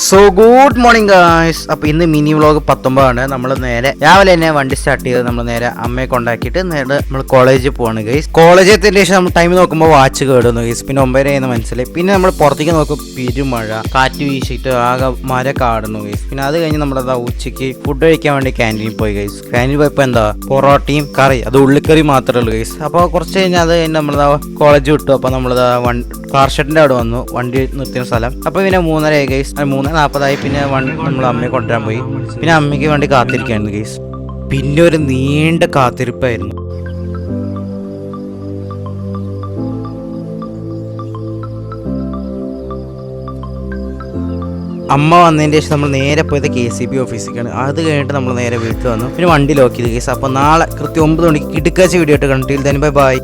So good morning guys. അപ്പോൾ ഇന്ന് mini vlog 19 നമ്മൾ നേരെ രാവിലെ തന്നെ വണ്ടി സ്റ്റാർട്ട് ചെയ്ത് നമ്മൾ നേരെ അമ്മയെ കൊണ്ടാക്കിയിട്ട് നേരെ നമ്മൾ കോളേജിൽ പോവാണ് ഗൈസ്. കോളേജിൽ എത്തിയതിന് ശേഷം നമ്മൾ ടൈം നോക്കുമ്പോൾ വാച്ച് കേടുന്നു ഗൈസ്. പിന്നെ 9:30 മനസ്സിലായി. പിന്നെ നമ്മൾ പുറത്തേക്ക് നോക്കുമ്പോൾ പെരുമഴ, കാറ്റ് വീശിയിട്ട് ആകെ മര കാടുന്നു ഗൈസ്. പിന്നെ അത് കഴിഞ്ഞ് നമ്മളതാ ഉച്ചയ്ക്ക് ഫുഡ് കഴിക്കാൻ വേണ്ടി ക്യാൻറ്റീനിൽ പോയി ഗൈസ്. ക്യാൻറ്റീനിൽ പോയപ്പോൾ എന്താ പൊറോട്ടയും കറി, അത് ഉള്ളിക്കറി മാത്രമേ ഉള്ളൂ ഗൈസ്. അപ്പോൾ കുറച്ച് കഴിഞ്ഞാൽ അത് കഴിഞ്ഞ് നമ്മളതാ കോളേജ് വിട്ടു. അപ്പോൾ നമ്മളിതാ കാർ ഷെഡിൻ്റെ അവിടെ വന്നു, വണ്ടി നിർത്തിയ സ്ഥലം. അപ്പോൾ പിന്നെ 3:30 ഗൈസ്, 3:40 പിന്നെ നമ്മൾ അമ്മയെ കൊണ്ടുവരാൻ പോയി. പിന്നെ അമ്മയ്ക്ക് വേണ്ടി കാത്തിരിക്കുകയായിരുന്നു ഗൈസ്. പിന്നെ ഒരു നീണ്ട കാത്തിരിപ്പായിരുന്നു. അമ്മ വന്നതിന് ശേഷം നമ്മൾ നേരെ പോയത് KCB ഓഫീസിലേക്കാണ്. അത് കഴിഞ്ഞിട്ട് നമ്മൾ നേരെ വീട്ടിൽ വന്നു. പിന്നെ വണ്ടി ലോക്ക് ചെയ്ത് ഗൈസ്. അപ്പോൾ നാളെ കൃത്യം 9 മണിക്ക് കിടക്കാച്ച വീഡിയോ ആയിട്ട് കണ്ടിട്ട് ബൈ ബൈ.